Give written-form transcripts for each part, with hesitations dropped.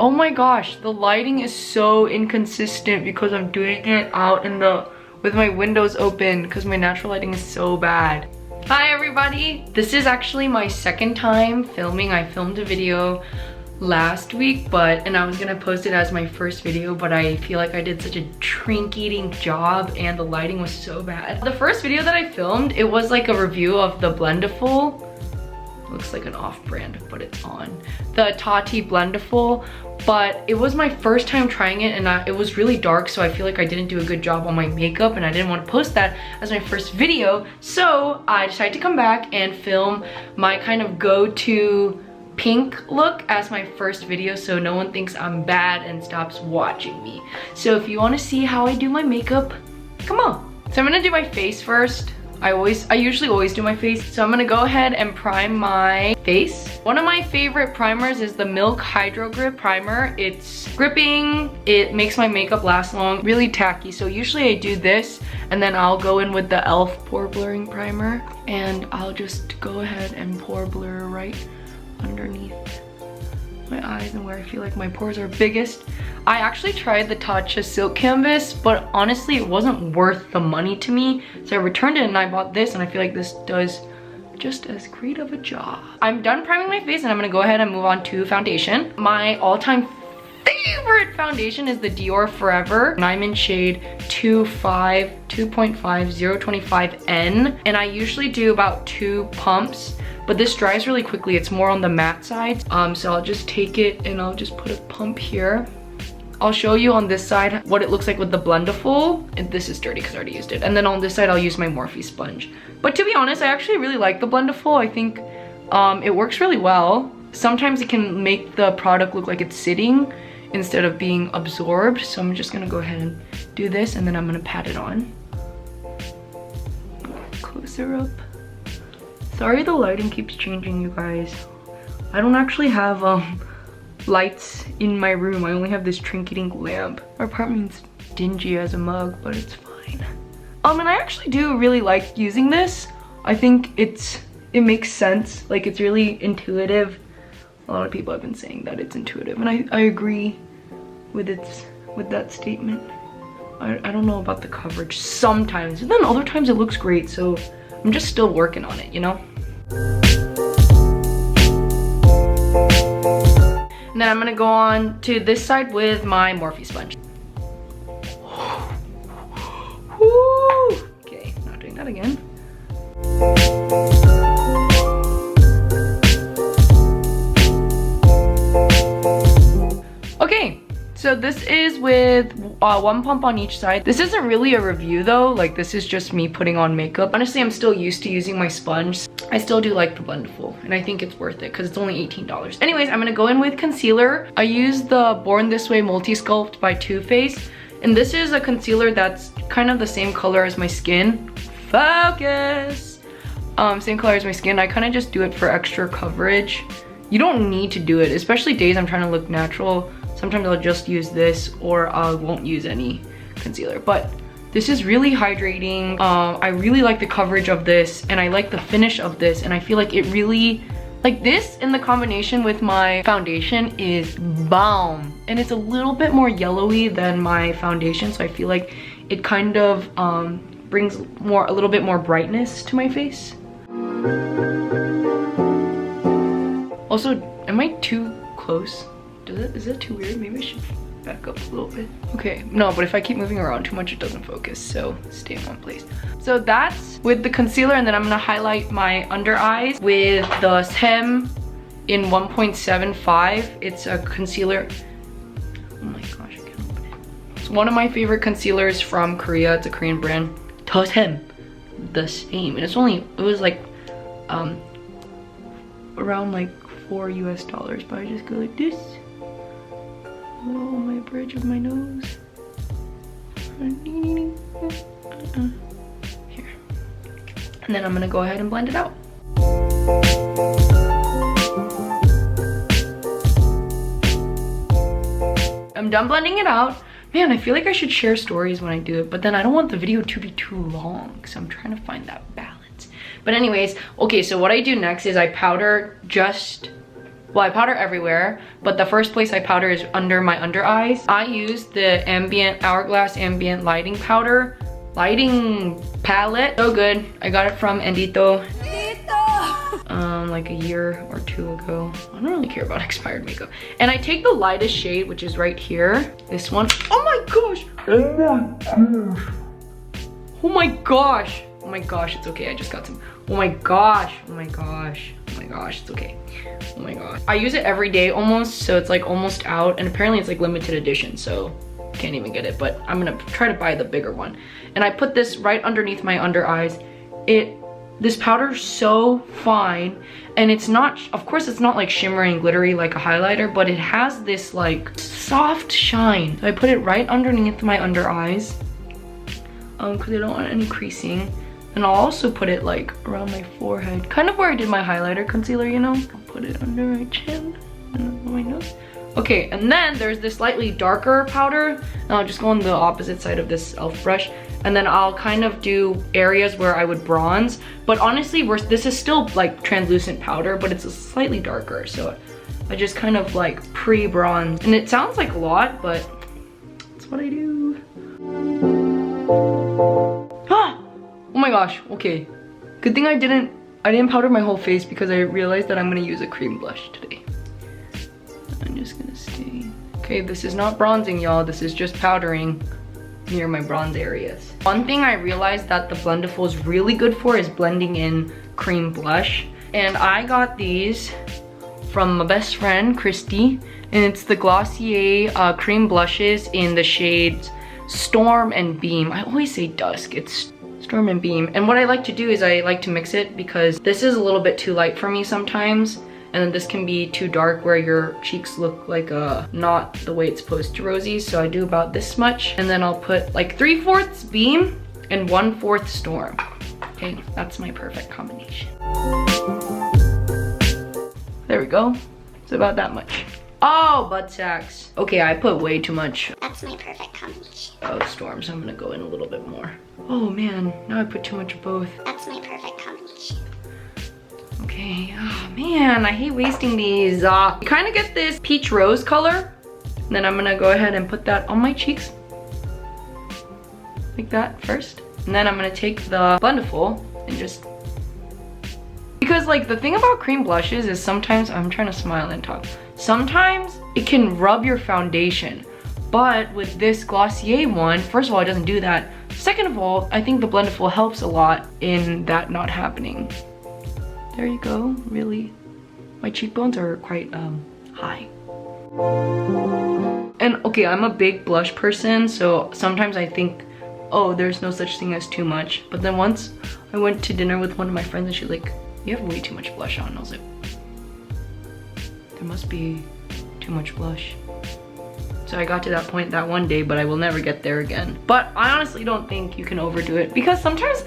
Oh my gosh, the lighting is so inconsistent because I'm doing it out in the with my windows open because my natural lighting is so bad. Hi everybody, this is actually my second time filming. I filmed a video last week and I was gonna post it as my first video, but I feel like I did such a drink-eating job and the lighting was so bad. The first video that I filmed, it was like a review of the Blendiful. Looks like an off-brand, but it's on. The PUTTY Blendiful, but it was my first time trying it and it was really dark, so I feel like I didn't do a good job on my makeup and I didn't want to post that as my first video. So I decided to come back and film my kind of go-to pink look as my first video so no one thinks I'm bad and stops watching me. So if you want to see how I do my makeup, come on. So I'm gonna do my face first. I usually always do my face. So I'm gonna go ahead and prime my face. One of my favorite primers is the Milk Hydro Grip Primer. It's gripping, it makes my makeup last long, really tacky. So usually I do this and then I'll go in with the e.l.f. Pore Blurring Primer and I'll just go ahead and pore blur right underneath my eyes and where I feel like my pores are biggest. I actually tried the Tatcha Silk Canvas, but honestly it wasn't worth the money to me. So I returned it and I bought this and I feel like this does just as great of a job. I'm done priming my face and I'm gonna go ahead and move on to foundation. My all-time favorite foundation is the Dior Forever and I'm in shade 2.5 and I usually do about 2 pumps, but this dries really quickly. It's more on the matte side. So I'll just take it and I'll just put a pump here. I'll show you on this side what it looks like with the Blendiful. And this is dirty because I already used it. And then on this side, I'll use my Morphe sponge. But to be honest, I actually really like the Blendiful. I think it works really well. Sometimes it can make the product look like it's sitting instead of being absorbed. So I'm just gonna go ahead and do this and then I'm gonna pat it on. Closer up. Sorry the lighting keeps changing, you guys. I don't actually have lights in my room. I only have this trinketing lamp. Our apartment's dingy as a mug, but it's fine. And I actually do really like using this. I think it makes sense. Like, it's really intuitive. A lot of people have been saying that it's intuitive, and I agree with that statement. I don't know about the coverage sometimes, and then other times it looks great, so I'm just still working on it, you know? And then I'm gonna go on to this side with my Morphe sponge. Woo! Okay, not doing that again. Okay, so this is with 1 pump on each side. This isn't really a review though, like this is just me putting on makeup. Honestly, I'm still used to using my sponge. I still do like the Blendiful and I think it's worth it because it's only $18. Anyways, I'm gonna go in with concealer. I use the Born This Way Multi Sculpt by Too Faced, and this is a concealer that's kind of the same color as my skin. Focus! Same color as my skin. I kind of just do it for extra coverage. You don't need to do it, especially days I'm trying to look natural. Sometimes I'll just use this or I won't use any concealer, but this is really hydrating. I really like the coverage of this and I like the finish of this, and I feel like it really, like this in the combination with my foundation is bomb. And it's a little bit more yellowy than my foundation, so I feel like it kind of brings a little bit more brightness to my face. Also, am I too close? Is that too weird? Maybe I should back up a little bit. Okay, no, but if I keep moving around too much, it doesn't focus, so stay in one place. So that's with the concealer, and then I'm gonna highlight my under eyes with the Hem in 1.75. It's a concealer. Oh my gosh, I can't open it. It's one of my favorite concealers from Korea. It's a Korean brand. Hem, the same, and it was like around like $4 US, but I just go like this. Oh, my bridge of my nose. Here. And then I'm gonna go ahead and blend it out. I'm done blending it out. Man, I feel like I should share stories when I do it, but then I don't want the video to be too long, so I'm trying to find that balance. But anyways, okay, so what I do next is I powder just Well, I powder everywhere, but the first place I powder is under my under eyes. I use the Hourglass Ambient Lighting Powder. Lighting palette. So good. I got it from Endito. Like a year or two ago. I don't really care about expired makeup. And I take the lightest shade, which is right here. This one. Oh my gosh! Oh my gosh! Oh my gosh, it's okay. I just got some. Oh my gosh. Oh my gosh. Oh my gosh, it's okay. Oh my gosh. I use it every day almost, so it's like almost out. And apparently it's like limited edition, so can't even get it. But I'm gonna try to buy the bigger one. And I put this right underneath my under eyes. This powder is so fine, and it's not, of course it's not like shimmery and glittery like a highlighter, but it has this like soft shine. So I put it right underneath my under eyes because I don't want any creasing. And I'll also put it like around my forehead, kind of where I did my highlighter concealer, you know? I'll put it under my chin and on my nose. Okay, and then there's this slightly darker powder, and I'll just go on the opposite side of this e.l.f. brush, and then I'll kind of do areas where I would bronze. But honestly, this is still like translucent powder, but it's slightly darker, so I just kind of like pre-bronze. And it sounds like a lot, but that's what I do. Ah! Oh my gosh, okay. Good thing I didn't powder my whole face because I realized that I'm gonna use a cream blush today. I'm just gonna stay. Okay, this is not bronzing, y'all. This is just powdering near my bronze areas. One thing I realized that the Blendiful is really good for is blending in cream blush. And I got these from my best friend, Christy. And it's the Glossier cream blushes in the shades Storm and Beam. I always say dusk, it's Storm and Beam. And what I like to do is I like to mix it because this is a little bit too light for me sometimes. And then this can be too dark where your cheeks look like not the way it's supposed to rosy. So I do about this much. And then I'll put like 3/4 Beam and 1/4 Storm. Okay, that's my perfect combination. There we go. It's about that much. Oh, butt sacks. Okay, I put way too much. That's my perfect combination. Oh, Storm, so I'm gonna go in a little bit more. Oh man, now I put too much of both. That's my perfect combination. Okay, oh man, I hate wasting these. You kind of get this peach rose color. And then I'm gonna go ahead and put that on my cheeks. Like that first. And then I'm gonna take the Blendiful and just... Because like the thing about cream blushes is sometimes, I'm trying to smile and talk. Sometimes it can rub your foundation. But with this Glossier one, first of all, it doesn't do that. Second of all, I think the Blendiful helps a lot in that not happening. There you go, really. My cheekbones are quite high. And okay, I'm a big blush person, so sometimes I think, oh, there's no such thing as too much. But then once I went to dinner with one of my friends and she's like, you have way too much blush on. And I was like, there must be too much blush. So I got to that point that one day, but I will never get there again. But I honestly don't think you can overdo it because sometimes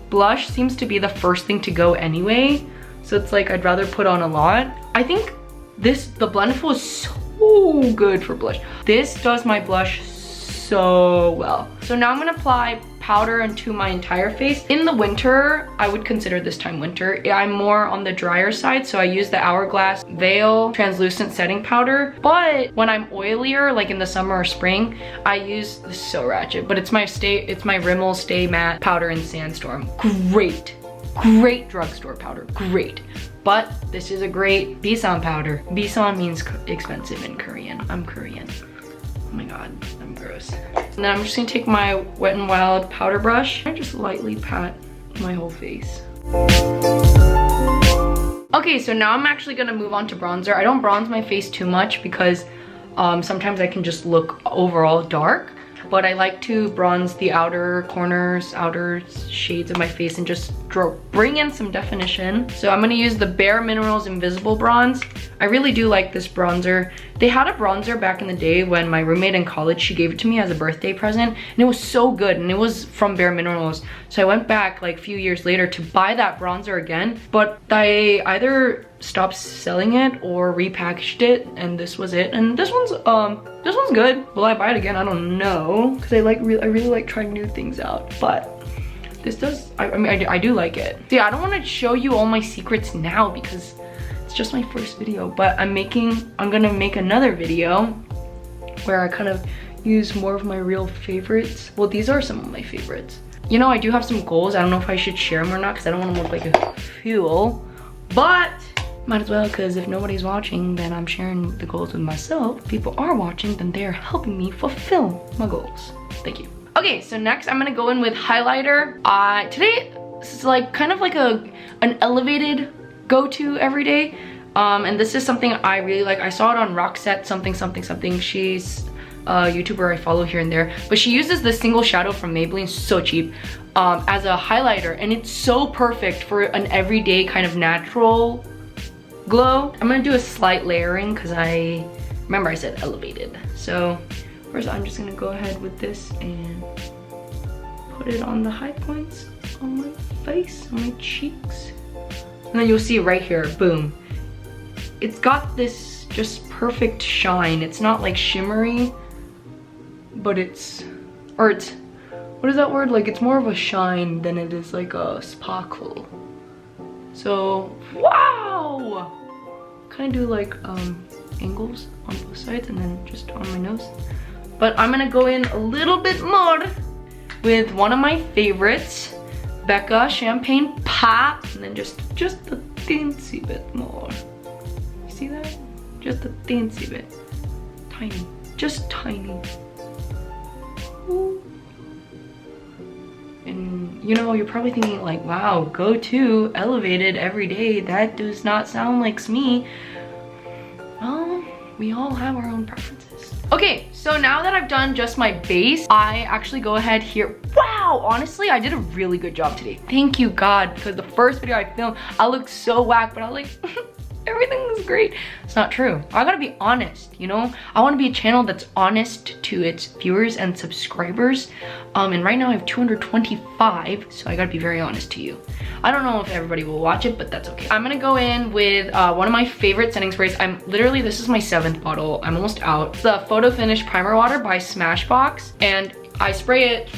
blush seems to be the first thing to go anyway. So it's like, I'd rather put on a lot. I think the Blendiful is so good for blush. This does my blush so well. So now I'm gonna apply powder into my entire face. In the winter, I would consider this time winter. I'm more on the drier side, so I use the Hourglass Veil Translucent Setting Powder. But when I'm oilier, like in the summer or spring, I use, this is so ratchet, but it's my Rimmel Stay Matte Powder in Sandstorm. Great drugstore powder, great. But this is a great Bison powder. Bison means expensive in Korean. I'm Korean. Oh my god, I'm gross. And then I'm just gonna take my Wet n Wild powder brush and just lightly pat my whole face. Okay, so now I'm actually gonna move on to bronzer. I don't bronze my face too much because sometimes I can just look overall dark. But I like to bronze the outer corners, outer shades of my face and just bring in some definition. So I'm gonna use the Bare Minerals Invisible Bronze. I really do like this bronzer. They had a bronzer back in the day when my roommate in college, she gave it to me as a birthday present, and it was so good, and it was from Bare Minerals. So I went back like a few years later to buy that bronzer again, but I either stopped selling it or repackaged it, and this was it. And this one's good. Will I buy it again? I don't know, because I really like trying new things out. But this does, I mean, I do like it. See, I don't want to show you all my secrets now because it's it's just my first video, but I'm gonna make another video where I kind of use more of my real favorites. Well, these are some of my favorites. You know, I do have some goals. I don't know if I should share them or not because I don't want to look like a fool, but might as well, because if nobody's watching, then I'm sharing the goals with myself. If people are watching, then they're helping me fulfill my goals. Thank you. Okay, so next I'm gonna go in with highlighter. Today, this is like kind of like an elevated go-to every day. And this is something I really like. I saw it on Roxette something. She's a YouTuber I follow here and there, but she uses this single shadow from Maybelline, so cheap, as a highlighter, and it's so perfect for an everyday kind of natural glow. I'm gonna do a slight layering because I remember I said elevated. So first I'm just gonna go ahead with this and put it on the high points on my face, on my cheeks, and then you'll see right here, boom. It's got this just perfect shine. It's not like shimmery, but it's, what is that word? Like, it's more of a shine than it is like a sparkle. So, wow! Kind of do like angles on both sides and then just on my nose. But I'm gonna go in a little bit more with one of my favorites, Becca Champagne Pop, and then just a teensy bit more. You see that? Just a teensy bit. Tiny, just tiny. Ooh. And you know, you're probably thinking like, wow, go to elevated every day. That does not sound like me. Well, we all have our own preferences. Okay, so now that I've done just my base, I actually go ahead here. Wow, honestly, I did a really good job today. Thank you, God, because the first video I filmed, I looked so whack, but I was like, everything was great. It's not true. I gotta be honest, you know? I wanna be a channel that's honest to its viewers and subscribers. And right now I have 225, so I gotta be very honest to you. I don't know if everybody will watch it, but that's okay. I'm gonna go in with one of my favorite setting sprays. This is my 7th bottle. I'm almost out. It's the Photo Finish Primer Water by Smashbox, and I spray it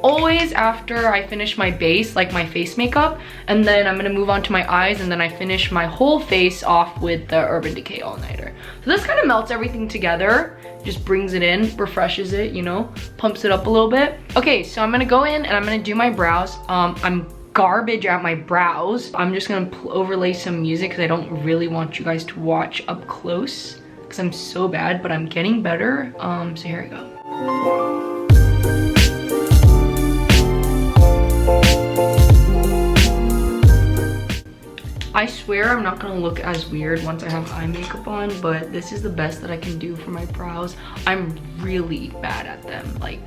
always after I finish my base, like my face makeup, and then I'm gonna move on to my eyes, and then I finish my whole face off with the Urban Decay All Nighter. So this kind of melts everything together, just brings it in, refreshes it, you know, pumps it up a little bit. Okay, so I'm gonna go in and I'm gonna do my brows. I'm garbage at my brows. I'm just gonna overlay some music because I don't really want you guys to watch up close because I'm so bad, but I'm getting better. So here we go. I swear I'm not gonna look as weird once I have eye makeup on, but this is the best that I can do for my brows. I'm really bad at them. Like,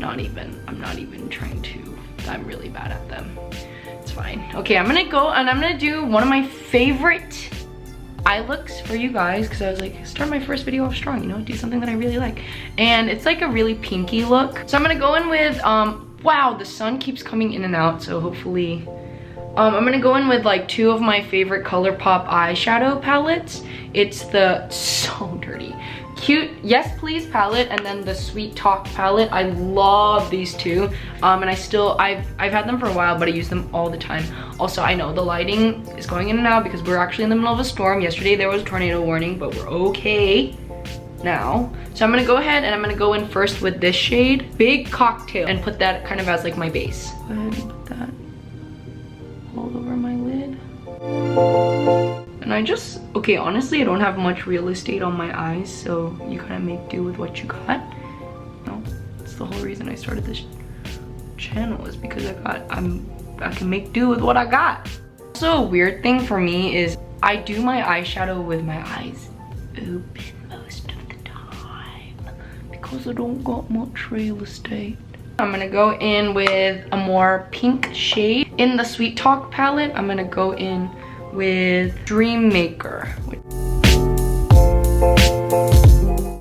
I'm not even trying to. I'm really bad at them. It's fine. Okay, I'm gonna go and I'm gonna do one of my favorite eye looks for you guys because I was like, start my first video off strong, you know, do something that I really like. And it's like a really pinky look. So I'm gonna go in with, wow, the sun keeps coming in and out, so hopefully, I'm gonna go in with like 2 of my favorite Colourpop eyeshadow palettes. It's the so dirty, cute Yes Please palette and then the Sweet Talk palette. I love these 2, and I've had them for a while, but I use them all the time. Also, I know the lighting is going in and out because we're actually in the middle of a storm. Yesterday there was a tornado warning, but we're okay now. So I'm gonna go ahead and I'm gonna go in first with this shade, Big Cocktail, and put that kind of as like my base. Go ahead and put that all over my lid. And okay, honestly, I don't have much real estate on my eyes, so you kind of make do with what you got. No, that's the whole reason I started this channel, is because I can make do with what I got. Also, a weird thing for me is I do my eyeshadow with my eyes open most of the time because I don't got much real estate. I'm gonna go in with a more pink shade. In the Sweet Talk palette, I'm gonna go in with Dream Maker.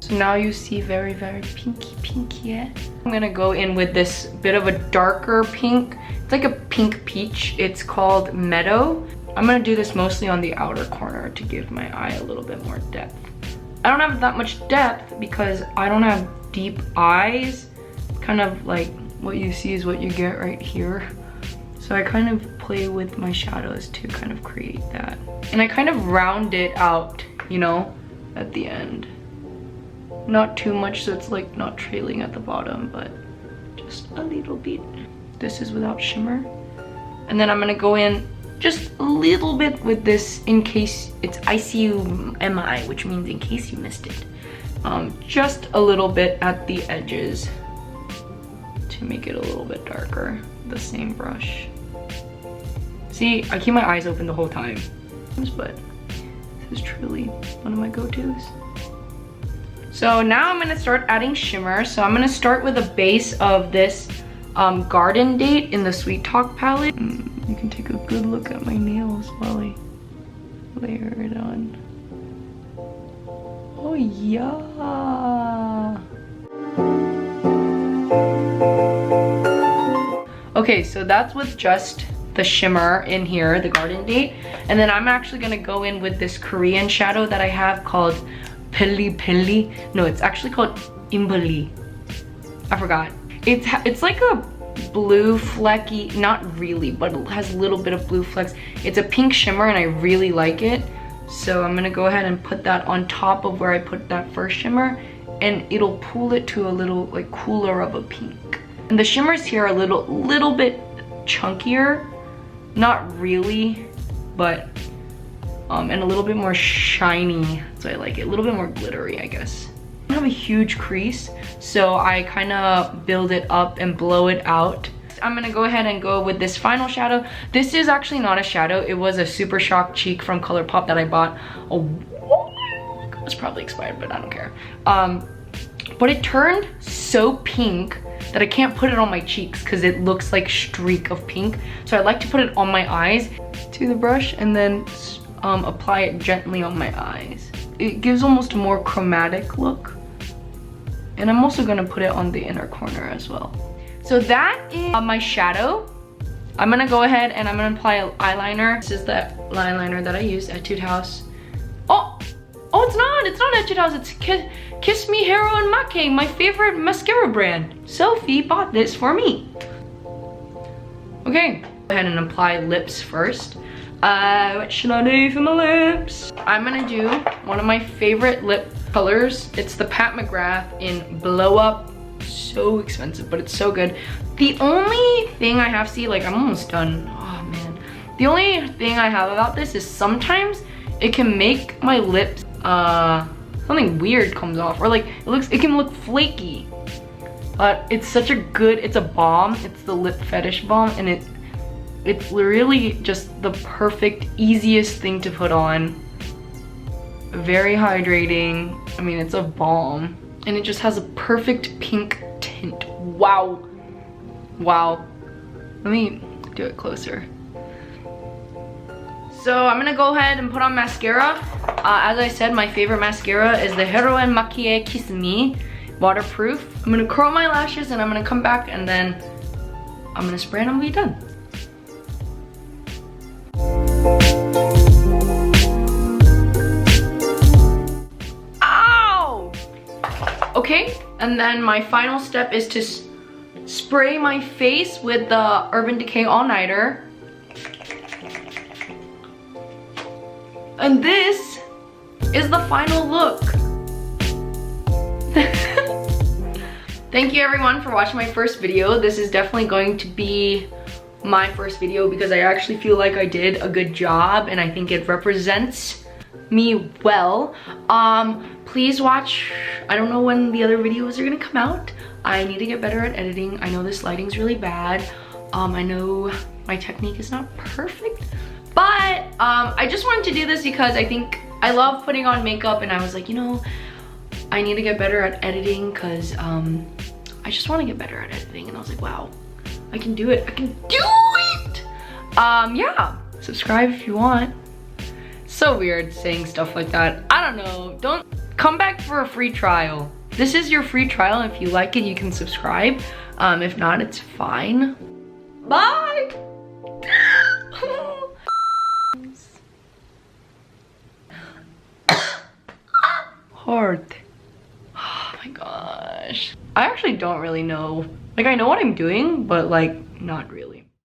So now you see very, very pinky, yeah? I'm gonna go in with this bit of a darker pink. It's like a pink peach. It's called Meadow. I'm gonna do this mostly on the outer corner to give my eye a little bit more depth. I don't have that much depth because I don't have deep eyes. Kind of like what you see is what you get right here. So I kind of play with my shadows to kind of create that. And I kind of round it out, you know, at the end. Not too much so it's like not trailing at the bottom, but just a little bit. This is without shimmer. And then I'm gonna go in just a little bit with this in case it's ICUMI, which means in case you missed it. Just a little bit at the edges to make it a little bit darker. The same brush. See, I keep my eyes open the whole time, but this is truly one of my go-tos. So now I'm gonna start adding shimmer. So I'm gonna start with a base of this Garden Date in the Sweet Talk palette. You can take a good look at my nails while I layer it on. Oh yeah. Okay, so that's with just the shimmer in here, the Garden Date. And then I'm actually gonna go in with this Korean shadow that I have called Pili. No, it's actually called Imbali. I forgot. It's like a blue flecky, not really, but it has a little bit of blue flecks. It's a pink shimmer and I really like it. So I'm gonna go ahead and put that on top of where I put that first shimmer, and it'll pull it to a little like cooler of a pink. And the shimmers here are a little bit chunkier, not really, but and a little bit more shiny, so I like it. A little bit more glittery, I guess. I don't have a huge crease, so I kind of build it up and blow it out. I'm gonna go ahead and go with this final shadow. This is actually not a shadow. It was a Super Shock cheek from Colourpop that I bought. It was probably expired, but I don't care. But it turned so pink that I can't put it on my cheeks because it looks like streak of pink. So I like to put it on my eyes to the brush and then apply it gently on my eyes. It gives almost a more chromatic look. And I'm also gonna put it on the inner corner as well. So that is my shadow. I'm gonna go ahead and I'm gonna apply an eyeliner. This is the eyeliner that I use at Etude House. Oh, it's not Etude House, it's Kiss Me Heroine Make, my favorite mascara brand. Sophie bought this for me. Okay, go ahead and apply lips first. What should I do for my lips? I'm gonna do one of my favorite lip colors. It's the Pat McGrath in Blow Up. So expensive, but it's so good. The only thing I have, see, like I'm almost done. Oh man. The only thing I have about this is sometimes it can make my lips, something weird comes off, or like it can look flaky. But it's such a good, it's a balm. It's the Lip Fetish balm, and it's really just the perfect, easiest thing to put on. Very hydrating. I mean, it's a balm. And it just has a perfect pink tint. Wow. Wow. Let me do it closer. So I'm gonna go ahead and put on mascara. As I said, my favorite mascara is the Heroine Maquillage Kiss Me waterproof. I'm gonna curl my lashes and I'm gonna come back and then I'm gonna spray and I'm gonna be done. Okay, and then my final step is to spray my face with the Urban Decay All Nighter. And this is the final look. Thank you everyone for watching my first video. This is definitely going to be my first video because I actually feel like I did a good job and I think it represents me well. Please watch. I don't know when the other videos are gonna come out. I need to get better at editing. I know this lighting's really bad. I know my technique is not perfect, but I just wanted to do this because I think I love putting on makeup, and I was like, you know, I need to get better at editing because I just want to get better at editing, and I was like, wow, I can do it. I can do it. Yeah, subscribe if you want. So weird saying stuff like that. I don't know. Don't come back for a free trial. This is your free trial. If you like it, you can subscribe. If not, it's fine. Bye. Hard. Oh my gosh. I actually don't really know. Like, I know what I'm doing, but like, not really.